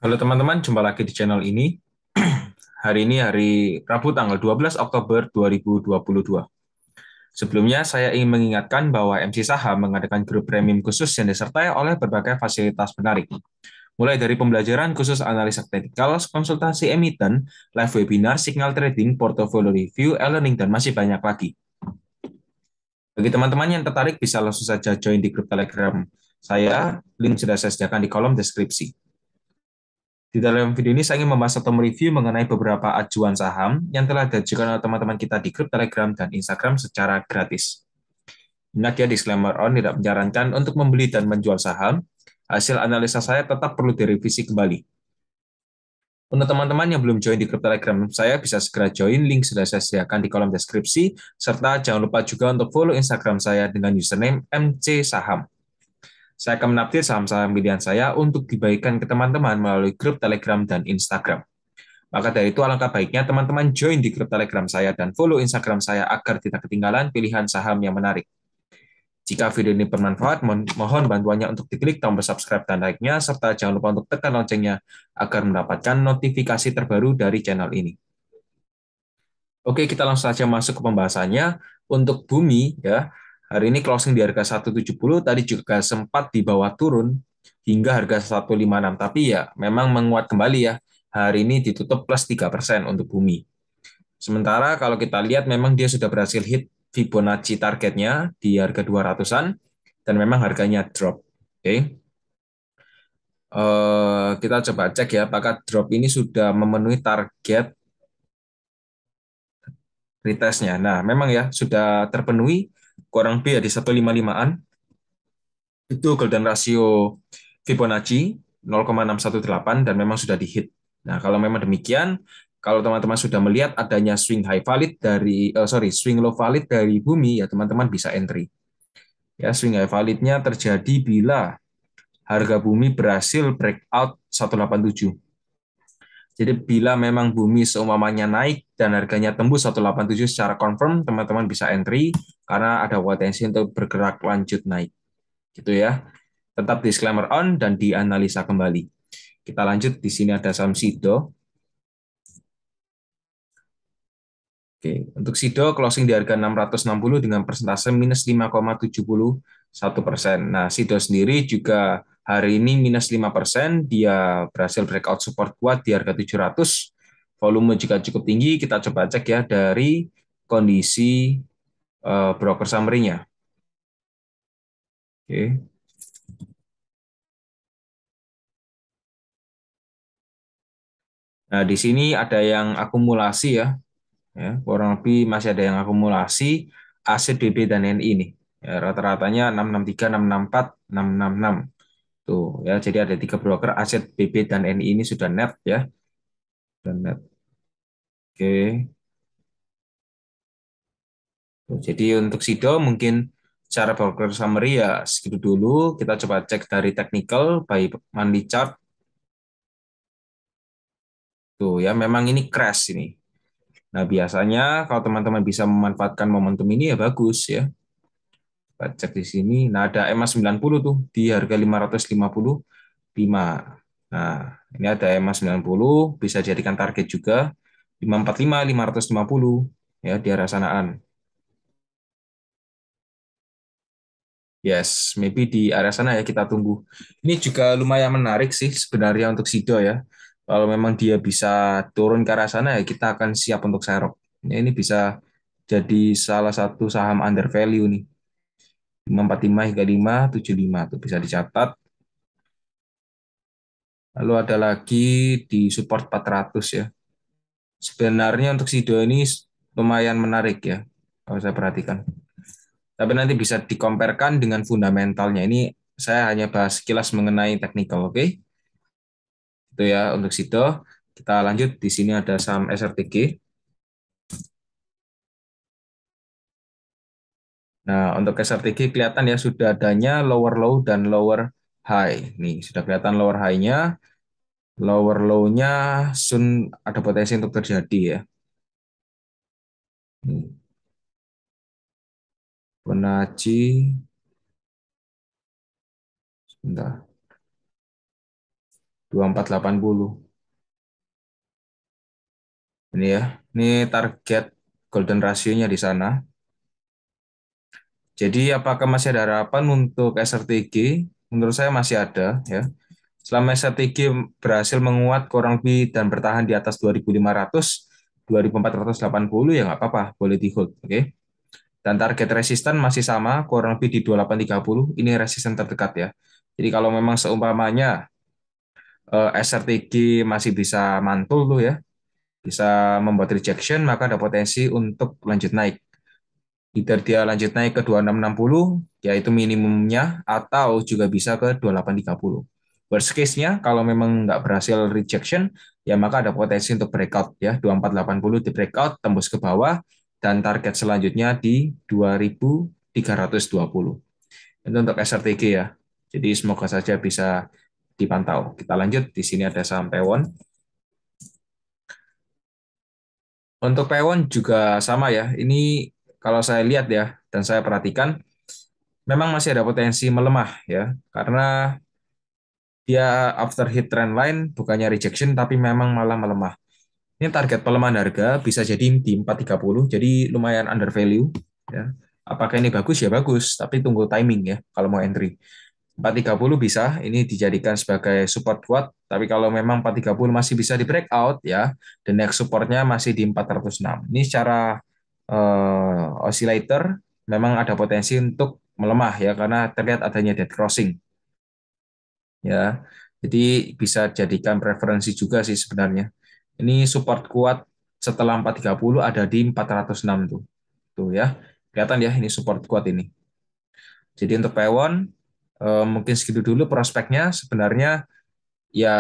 Halo teman-teman, jumpa lagi di channel ini. Hari ini hari Rabu tanggal 12 Oktober 2022. Sebelumnya, saya ingin mengingatkan bahwa MC Saham mengadakan grup premium khusus yang disertai oleh berbagai fasilitas menarik. Mulai dari pembelajaran khusus analisa teknikal, konsultasi emiten, live webinar, signal trading, portfolio review, e-learning, dan masih banyak lagi. Bagi teman-teman yang tertarik, bisa langsung saja join di grup Telegram saya. Link sudah saya sediakan di kolom deskripsi. Di dalam video ini saya ingin membahas atau mereview mengenai beberapa ajuan saham yang telah diajukan oleh teman-teman kita di grup Telegram dan Instagram secara gratis. Ingat ya, disclaimer on tidak menyarankan untuk membeli dan menjual saham. Hasil analisa saya tetap perlu direvisi kembali. Untuk teman-teman yang belum join di grup Telegram saya, bisa segera join, link sudah saya sediakan di kolom deskripsi, serta jangan lupa juga untuk follow Instagram saya dengan username MC Saham. Saya akan mengupdate saham-saham pilihan saya untuk dibagikan ke teman-teman melalui grup Telegram dan Instagram. Maka dari itu alangkah baiknya teman-teman join di grup Telegram saya dan follow Instagram saya agar tidak ketinggalan pilihan saham yang menarik. Jika video ini bermanfaat, mohon bantuannya untuk diklik tombol subscribe dan like-nya, serta jangan lupa untuk tekan loncengnya agar mendapatkan notifikasi terbaru dari channel ini. Oke, kita langsung saja masuk ke pembahasannya. Untuk bumi, ya, hari ini closing di harga 170, tadi juga sempat di bawah turun hingga harga 156, tapi ya memang menguat kembali ya. Hari ini ditutup plus 3% untuk bumi. Sementara kalau kita lihat memang dia sudah berhasil hit Fibonacci targetnya di harga 200-an dan memang harganya drop. Oke. Kita coba cek ya apakah drop ini sudah memenuhi target retestnya. Nah, memang ya sudah terpenuhi kurang lebih ya di 155-an. Itu golden ratio Fibonacci 0,618 dan memang sudah dihit. Nah, kalau memang demikian, kalau teman-teman sudah melihat adanya swing high valid dari swing low valid dari bumi ya teman-teman bisa entry. Ya, swing high validnya terjadi bila harga bumi berhasil breakout 187. Jadi bila memang bumi seumpamanya naik dan harganya tembus 187 secara confirm, teman-teman bisa entry karena ada potensi untuk bergerak lanjut naik. Gitu ya. Tetap disclaimer on dan dianalisa kembali. Kita lanjut, di sini ada saham Sido. Oke, untuk Sido closing di harga 660 dengan persentase minus 5,71%. Nah, Sido sendiri juga hari ini minus 5%, dia berhasil breakout support kuat di harga 700. Volume juga cukup tinggi, kita coba cek ya dari kondisi broker summary-nya. Oke. Nah, di sini ada yang akumulasi ya, kurang lebih masih ada yang akumulasi aset BB dan NI ini. Ya, rata-ratanya 663, 664, 666. Tuh, ya, jadi ada tiga broker aset BB dan NI ini sudah net ya, sudah net. Oke. Tuh, jadi untuk Sido mungkin secara broker summary ya segitu dulu. Kita coba cek dari technical by monthly chart. Tuh ya, memang ini crash ini. Nah, biasanya kalau teman-teman bisa memanfaatkan momentum ini ya bagus ya. Kita cek di sini. Nah, ada EMA 90 tuh di harga 555. Nah, ini ada EMA 90 bisa jadikan target juga 545, 550 ya di arah sanaan. Yes, maybe di area sana ya kita tunggu. Ini juga lumayan menarik sih sebenarnya untuk Sido ya. Kalau memang dia bisa turun ke arah sana ya kita akan siap untuk serok. Ini bisa jadi salah satu saham under value nih. 545 hingga 575 tuh bisa dicatat. Lalu ada lagi di support 400 ya. Sebenarnya untuk Sido ini lumayan menarik ya kalau saya perhatikan. Tapi nanti bisa dikomparkan dengan fundamentalnya. Ini saya hanya bahas sekilas mengenai teknikal, oke? Itu ya untuk situ. Kita lanjut, di sini ada saham SRTG. Nah, untuk SRTG kelihatan ya sudah adanya lower low dan lower high. Nih, sudah kelihatan lower high-nya, lower low-nya soon ada potensi untuk terjadi ya. Nih, Fibonacci, sebentar. 2480. Ini ya. Ini target golden ratio-nya di sana. Jadi apakah masih ada harapan untuk SRTG? Menurut saya masih ada ya. Selama SRTG berhasil menguat kurang lebih dan bertahan di atas 2500, 2480 ya nggak apa-apa, boleh di hold, oke. Dan target resisten masih sama, kurang lebih di 2830. Ini resisten terdekat ya. Jadi kalau memang seumpamanya SRTG masih bisa mantul tuh ya, bisa membuat rejection, maka ada potensi untuk lanjut naik. Either dia lanjut naik ke 2660, yaitu minimumnya, atau juga bisa ke 2830. Worst case-nya, kalau memang nggak berhasil rejection, ya maka ada potensi untuk breakout ya, 2480 di breakout, tembus ke bawah, dan target selanjutnya di 2320. Itu untuk SRTG ya. Jadi semoga saja bisa dipantau. Kita lanjut, di sini ada saham Pewon. Untuk Pewon juga sama ya. Ini kalau saya lihat ya, dan saya perhatikan, memang masih ada potensi melemah ya, karena dia after hit trend line bukannya rejection tapi memang malah melemah. Ini target pelemahan harga bisa jadi di 430, jadi lumayan under value ya. Apakah ini bagus? Ya bagus, tapi tunggu timing ya kalau mau entry. 430 bisa ini dijadikan sebagai support kuat, tapi kalau memang 430 masih bisa di breakout ya, the next supportnya masih di 406. Ini secara oscillator memang ada potensi untuk melemah ya, karena terlihat adanya dead crossing ya. Jadi bisa jadikan preferensi juga sih sebenarnya. Ini support kuat setelah 430 ada di 406 tuh. Tuh ya. Kelihatan ya ini support kuat ini. Jadi untuk Pewon mungkin segitu dulu prospeknya. Sebenarnya ya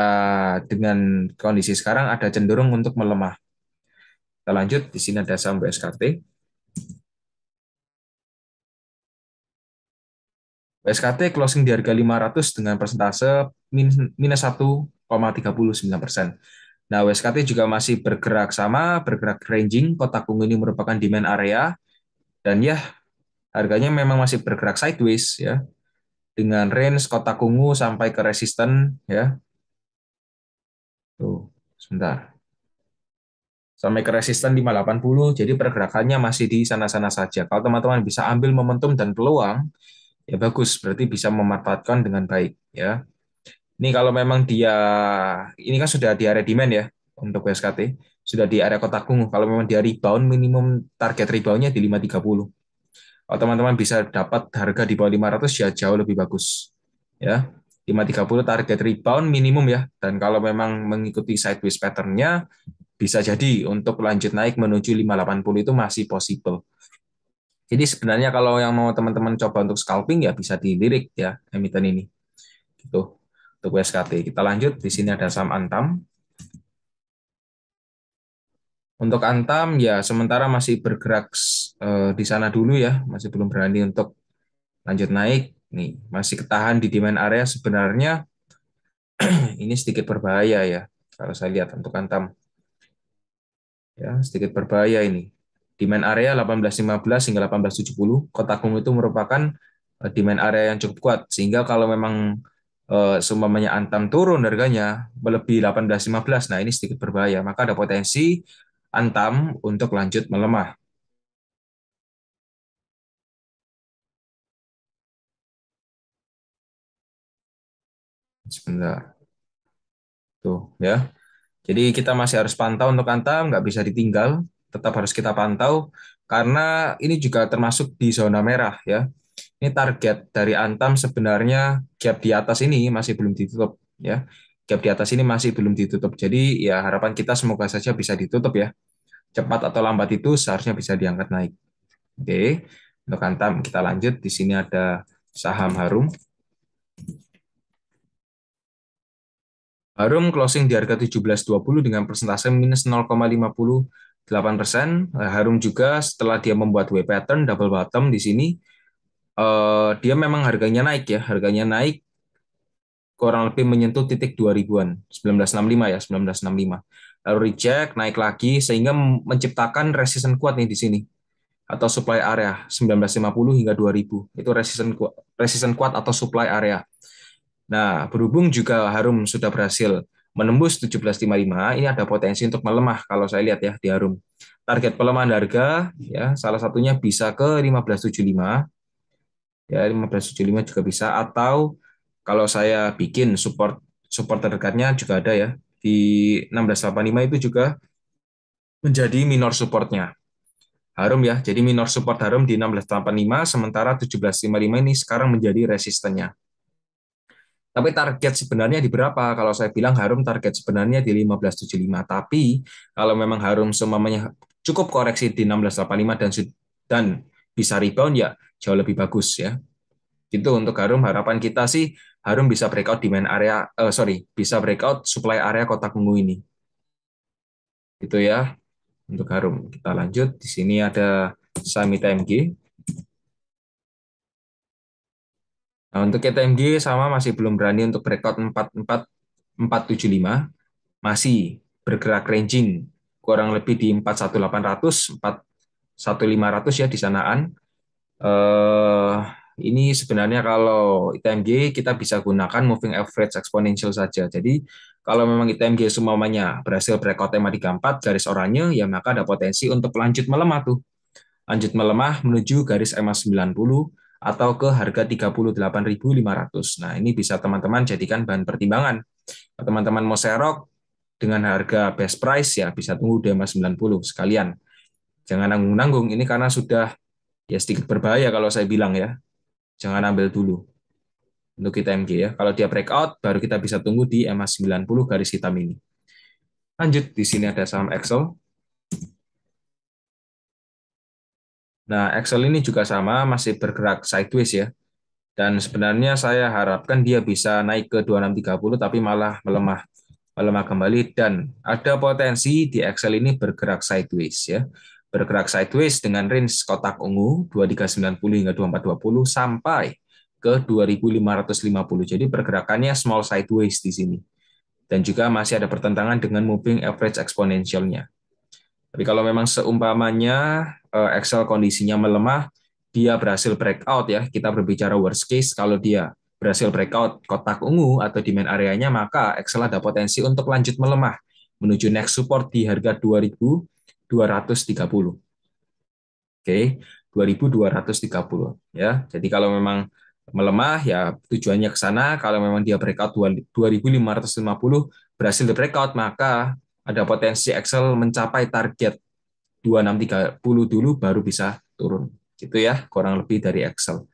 dengan kondisi sekarang ada cenderung untuk melemah. Kita lanjut, di sini ada saham BSKT. BSKT closing di harga 500 dengan persentase minus 1,39%. Nah, WSKT juga masih bergerak sama, bergerak ranging. Kotak ungu ini merupakan demand area, dan ya harganya memang masih bergerak sideways ya, dengan range kotak ungu sampai ke resisten ya. Tuh, sebentar. Sampai ke resisten 580, jadi pergerakannya masih di sana-sana saja. Kalau teman-teman bisa ambil momentum dan peluang, ya bagus, berarti bisa memanfaatkan dengan baik ya. Ini kalau memang dia, ini kan sudah di area demand ya untuk WSKT, sudah di area kotak ungu. Kalau memang dia rebound, minimum target reboundnya di 530. Kalau teman-teman bisa dapat harga di bawah 500 ya jauh lebih bagus. Ya, 530 target rebound minimum ya. Dan kalau memang mengikuti sideways pattern-nya, bisa jadi untuk lanjut naik menuju 580 itu masih possible. Jadi sebenarnya kalau yang mau teman-teman coba untuk scalping ya bisa dilirik ya emiten ini. Gitu. Untuk WSKT. Kita lanjut, di sini ada saham Antam. Untuk Antam ya sementara masih bergerak di sana dulu ya, masih belum berani untuk lanjut naik. Nih, masih ketahan di demand area sebenarnya ini sedikit berbahaya ya. Kalau saya lihat untuk Antam ya, sedikit berbahaya ini. Demand area 1815 hingga 1870, kotak ungu itu merupakan demand area yang cukup kuat, sehingga kalau memang seumpamanya Antam turun harganya melebihi 1815, nah ini sedikit berbahaya, maka ada potensi Antam untuk lanjut melemah. Sebentar, tuh ya. Jadi kita masih harus pantau untuk Antam, nggak bisa ditinggal, tetap harus kita pantau karena ini juga termasuk di zona merah ya. Ini target dari Antam sebenarnya gap di atas ini masih belum ditutup ya. Gap di atas ini masih belum ditutup. Jadi ya harapan kita semoga saja bisa ditutup ya. Cepat atau lambat itu seharusnya bisa diangkat naik. Oke. Untuk Antam kita lanjut. Di sini ada saham Harum. Harum closing di harga 17,20 dengan persentase minus 0,58%. Harum juga setelah dia membuat W pattern double bottom di sini, dia memang harganya naik ya, harganya naik kurang lebih menyentuh titik 2000-an, 1965 ya, 1965. Lalu reject, naik lagi sehingga menciptakan resisten kuat nih di sini atau supply area 1950 hingga 2000. Itu resisten kuat atau supply area. Nah, berhubung juga Harum sudah berhasil menembus 17.55, ini ada potensi untuk melemah kalau saya lihat ya di Harum. Target pelemahan harga ya salah satunya bisa ke 15.75 ya 15.75 juga bisa, atau kalau saya bikin support support terdekatnya juga ada ya di 16.85 itu juga menjadi minor supportnya Harum ya. Jadi minor support Harum di 16.85, sementara 17.55 ini sekarang menjadi resistennya. Tapi target sebenarnya di berapa? Kalau saya bilang Harum target sebenarnya di 15.75. Tapi kalau memang Harum semuanya cukup koreksi di 16.85 dan bisa rebound ya jauh lebih bagus ya. Itu untuk Harum, harapan kita sih Harum bisa breakout di main area, bisa breakout supply area kotak ungu ini. Itu ya untuk Harum. Kita lanjut. Di sini ada saham ITMG. Nah, untuk ITMG sama masih belum berani untuk breakout 4.4.475, masih bergerak ranging kurang lebih di 41.800, 41.500 ya di sanaan. eh, ini sebenarnya kalau ITMG kita bisa gunakan moving average exponential saja. Jadi kalau memang ITMG semuanya berhasil breakout tema 34 garis oranye, ya maka ada potensi untuk lanjut melemah tuh. Lanjut melemah menuju garis EMA 90 atau ke harga 38.500. Nah, ini bisa teman-teman jadikan bahan pertimbangan. Kalau teman-teman mau serok dengan harga best price ya bisa tunggu di EMA 90 sekalian. Jangan nanggung-nanggung ini karena sudah ya sedikit berbahaya kalau saya bilang ya. Jangan ambil dulu untuk kita MG ya. Kalau dia breakout, baru kita bisa tunggu di EMA 90 garis hitam ini. Lanjut, di sini ada saham Excel. Nah, Excel ini juga sama, masih bergerak sideways ya. Dan sebenarnya saya harapkan dia bisa naik ke 2630, tapi malah melemah melemah kembali, dan ada potensi di Excel ini bergerak sideways ya. Bergerak sideways dengan range kotak ungu 2390 hingga 2420 sampai ke 2550. Jadi pergerakannya small sideways di sini. Dan juga masih ada pertentangan dengan moving average exponential-nya. Tapi kalau memang seumpamanya Excel kondisinya melemah, dia berhasil breakout ya, kita berbicara worst case, kalau dia berhasil breakout kotak ungu atau di main areanya, maka Excel ada potensi untuk lanjut melemah menuju next support di harga 2230. Oke, 2230 ya. Jadi kalau memang melemah ya tujuannya ke sana, kalau memang dia breakout 2550 berhasil di breakout, maka ada potensi Excel mencapai target 2630 dulu baru bisa turun. Gitu ya, kurang lebih dari Excel.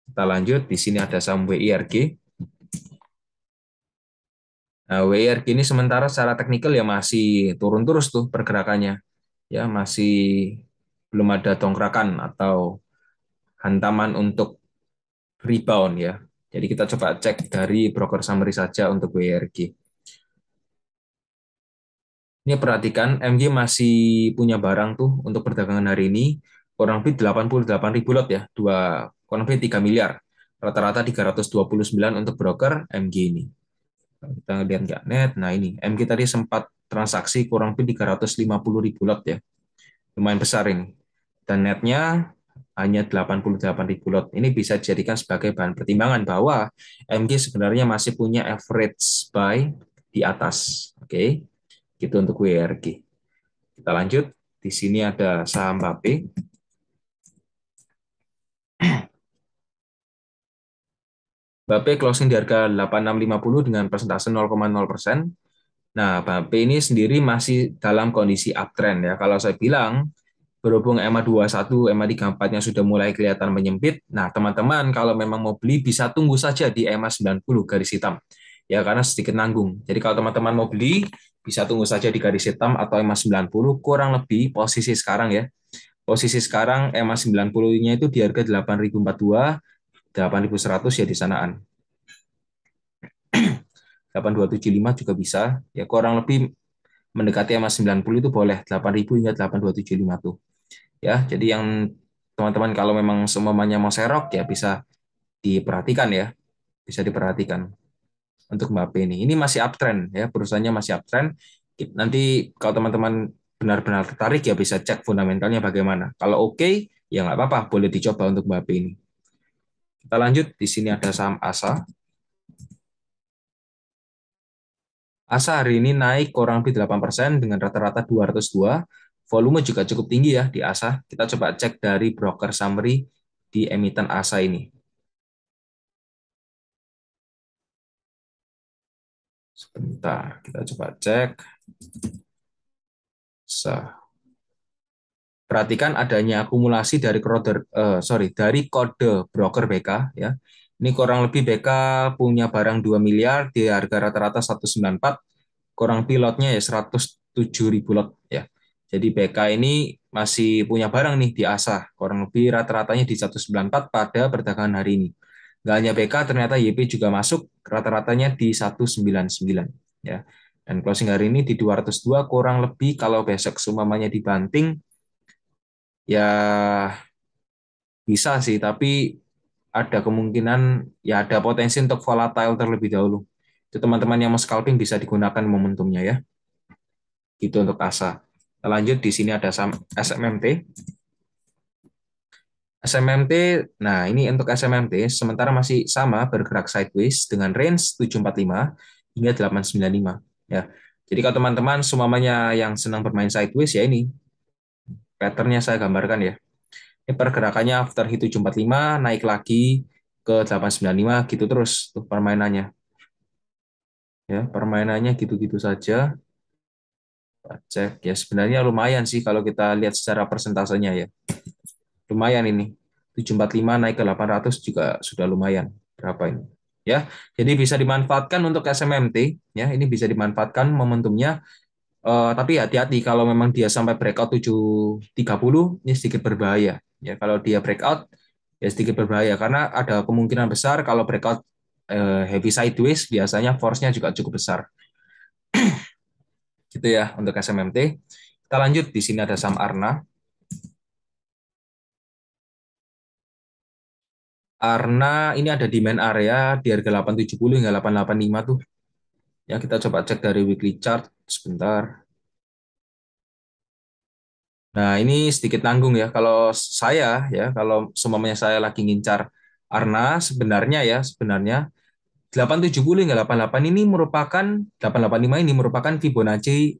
Kita lanjut, di sini ada saham WIRG. Nah, WIRG ini sementara secara teknikal ya masih turun terus tuh pergerakannya. Ya, masih belum ada dongkrakan atau hantaman untuk rebound ya. Jadi kita coba cek dari broker summary saja untuk WIRG. Ini perhatikan, MG masih punya barang tuh untuk perdagangan hari ini, kurang lebih 88.000 lot ya, kurang lebih 3 miliar. Rata-rata 329 untuk broker MG ini. Kita lihat nggak net, nah ini, MG tadi sempat transaksi kurang lebih 350.000 lot ya. Lumayan besar ini. Dan netnya hanya 88.000 lot. Ini bisa dijadikan sebagai bahan pertimbangan bahwa MG sebenarnya masih punya average buy di atas. Oke, gitu untuk WRG. Kita lanjut. Di sini ada saham BAPE. BAPE closing di harga 8650 dengan persentase 0,0%. Nah, BAPE ini sendiri masih dalam kondisi uptrend ya. Kalau saya bilang berhubung EMA 21, EMA 34-nya sudah mulai kelihatan menyempit. Nah, teman-teman kalau memang mau beli bisa tunggu saja di EMA 90 garis hitam. Ya, karena sedikit nanggung. Jadi kalau teman-teman mau beli bisa tunggu saja di garis hitam atau EMA 90, kurang lebih posisi sekarang ya. Posisi sekarang EMA 90-nya itu di harga 8.042, 8.100 ya di sanaan. 8.275 juga bisa. Ya kurang lebih mendekati EMA 90 itu boleh 8.000 hingga 8.275 tuh. Ya, jadi yang teman-teman kalau memang semuanya mau serok ya bisa diperhatikan ya. Bisa diperhatikan untuk Mbappe ini. Ini masih uptrend ya, perusahaannya masih uptrend. Nanti kalau teman-teman benar-benar tertarik ya bisa cek fundamentalnya bagaimana. Kalau oke, ya nggak apa-apa, boleh dicoba untuk Mbappe ini. Kita lanjut, di sini ada saham ASA. ASA hari ini naik kurang lebih 8% dengan rata-rata 202. Volume juga cukup tinggi ya di ASA. Kita coba cek dari broker summary di emiten ASA ini. Sebentar, kita coba cek. Perhatikan adanya akumulasi dari kode broker BK ya. Ini kurang lebih BK punya barang 2 miliar di harga rata-rata 194, kurang lebih lotnya ya 107.000 lot ya. Jadi BK ini masih punya barang nih di ASA, kurang lebih rata-ratanya di 194 pada perdagangan hari ini. Nggak hanya BK, ternyata YP juga masuk, rata-ratanya di 199 ya. Dan closing hari ini di 202, kurang lebih kalau besok seumpamanya dibanting ya bisa sih, tapi ada kemungkinan ya ada potensi untuk volatile terlebih dahulu. Itu teman-teman yang mau scalping bisa digunakan momentumnya ya. Gitu untuk ASA. Kita lanjut, di sini ada SMMT. SMMT, nah ini untuk SMMT sementara masih sama bergerak sideways dengan range 745 hingga 895 ya. Jadi kalau teman-teman semuanya yang senang bermain sideways ya ini patternnya saya gambarkan ya. Ini pergerakannya after hit 745 naik lagi ke 895 gitu terus tuh permainannya. Ya, permainannya gitu-gitu saja. Cek ya sebenarnya lumayan sih kalau kita lihat secara persentasenya ya. Lumayan ini. 745 naik ke 800 juga sudah lumayan. Berapa ini? Ya. Jadi bisa dimanfaatkan untuk SMMT ya. Ini bisa dimanfaatkan momentumnya. Tapi hati-hati kalau memang dia sampai breakout 730 ini sedikit berbahaya. Ya, kalau dia breakout ya sedikit berbahaya karena ada kemungkinan besar kalau breakout heavy sideways biasanya force-nya juga cukup besar. Gitu ya untuk SMMT. Kita lanjut, di sini ada saham Arna. Arna ini ada demand area di harga 870 hingga 885 tuh. Ya, kita coba cek dari weekly chart sebentar. Nah, ini sedikit nanggung ya. Kalau saya ya, kalau semuanya saya lagi ngincar Arna sebenarnya 870 hingga 88 ini merupakan 885 ini merupakan Fibonacci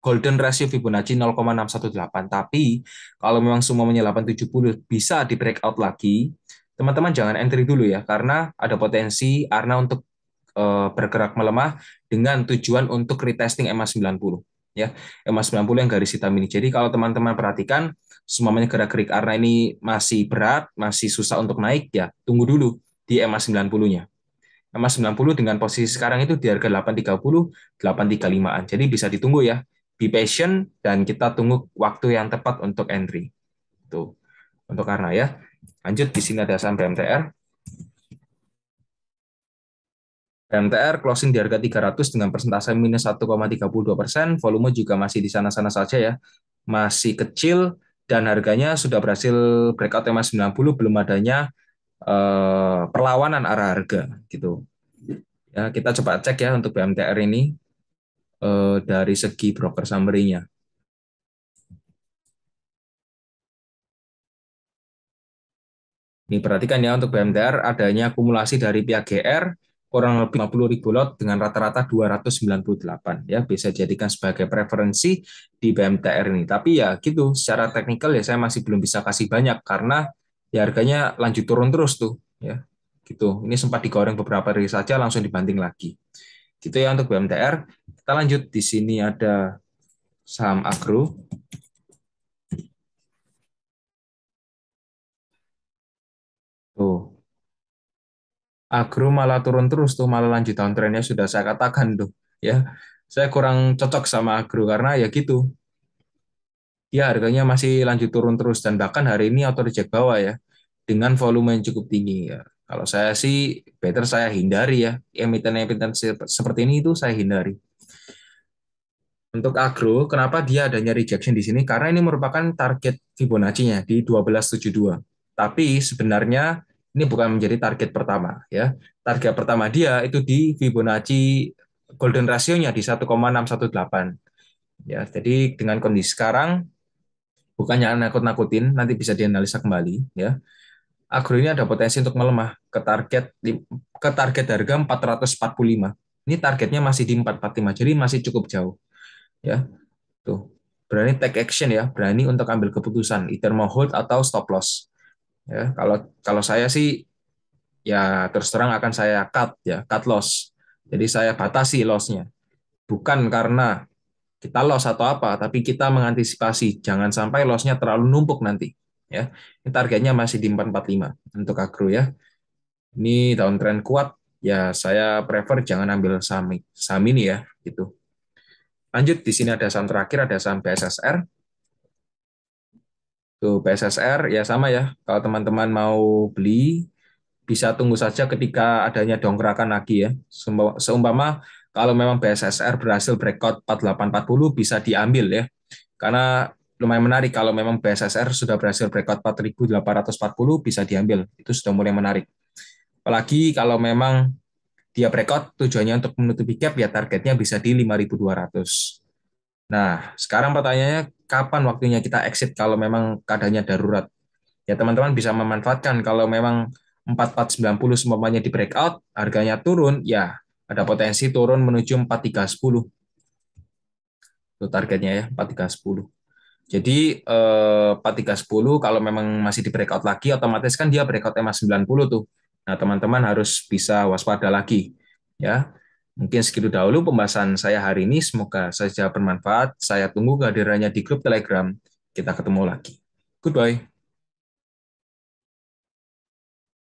golden ratio Fibonacci 0,618. Tapi kalau memang semuanya 870 bisa di breakout lagi, teman-teman jangan entry dulu ya karena ada potensi Arna untuk bergerak melemah dengan tujuan untuk retesting EMA 90 ya. EMA 90 yang garis hitam ini. Jadi kalau teman-teman perhatikan semuanya gerak-gerik Arna ini masih berat, masih susah untuk naik ya, tunggu dulu di EMA 90-nya. EMA 90 dengan posisi sekarang itu di harga 830, 835-an. Jadi bisa ditunggu ya. Be patient dan kita tunggu waktu yang tepat untuk entry. Tuh. Untuk karena ya. Lanjut, di sini ada saham BMTR. BMTR closing di harga 300 dengan persentase minus 1,32%, volume juga masih di sana-sana saja ya. Masih kecil dan harganya sudah berhasil breakout EMA 90, belum adanya perlawanan arah harga gitu. Ya, kita coba cek ya untuk BMTR ini dari segi broker summary-nya. Ini perhatikan ya untuk BMTR adanya akumulasi dari pihak GR kurang lebih 50.000 lot dengan rata-rata 298 ya, bisa jadikan sebagai preferensi di BMTR ini. Tapi ya gitu, secara teknikal ya saya masih belum bisa kasih banyak karena ya harganya lanjut turun terus tuh ya. Gitu. Ini sempat digoreng beberapa hari saja langsung dibanting lagi. Gitu ya untuk BMTR. Kita lanjut, di sini ada saham agro. Tuh, agro malah turun terus tuh, malah lanjut downtrendnya sudah saya katakan tuh ya. Saya kurang cocok sama agro karena ya gitu, ya harganya masih lanjut turun terus dan bahkan hari ini auto reject bawah ya dengan volume yang cukup tinggi ya. Kalau saya sih better saya hindari ya, emiten-emiten seperti ini itu saya hindari. Untuk agro, kenapa dia adanya rejection di sini? Karena ini merupakan target Fibonacci-nya di 1272. Tapi sebenarnya ini bukan menjadi target pertama ya. Target pertama dia itu di Fibonacci golden ratio-nya di 1,618. Ya, jadi dengan kondisi sekarang bukannya nakut-nakutin, nanti bisa dianalisa kembali ya. agro ini ada potensi untuk melemah ke target harga 445. Ini targetnya masih di 445, jadi masih cukup jauh ya. Tuh. Berani take action ya, berani untuk ambil keputusan, either mau hold atau stop loss. Ya, kalau kalau saya sih ya terus terang akan saya cut ya, cut loss. Jadi saya batasi lossnya. Bukan karena kita loss atau apa, tapi kita mengantisipasi jangan sampai lossnya terlalu numpuk nanti. Ya, ini targetnya masih di 445 untuk agro ya. Ini downtrend kuat, ya saya prefer jangan ambil saham ini ya, gitu. Lanjut, di sini ada saham terakhir, ada saham BSSR. Tuh, BSSR ya sama ya. Kalau teman-teman mau beli, bisa tunggu saja ketika adanya dongkrakan lagi ya. Seumpama kalau memang BSSR berhasil breakout 4840 bisa diambil ya. Karena lumayan menarik kalau memang BSSR sudah berhasil breakout 4840 bisa diambil. Itu sudah mulai menarik. Apalagi kalau memang dia breakout tujuannya untuk menutupi gap ya targetnya bisa di 5.200. Nah, sekarang pertanyaannya kapan waktunya kita exit kalau memang keadaannya darurat? Ya teman-teman bisa memanfaatkan kalau memang 4490 semuanya di breakout, harganya turun, ya ada potensi turun menuju 4310. Itu targetnya ya, 4310. Jadi 4310 kalau memang masih di breakout lagi, otomatis kan dia breakout EMA 90 tuh. Nah, teman-teman harus bisa waspada lagi. Ya, mungkin segitu dahulu pembahasan saya hari ini. Semoga saja bermanfaat. Saya tunggu kehadirannya di grup Telegram. Kita ketemu lagi. Goodbye.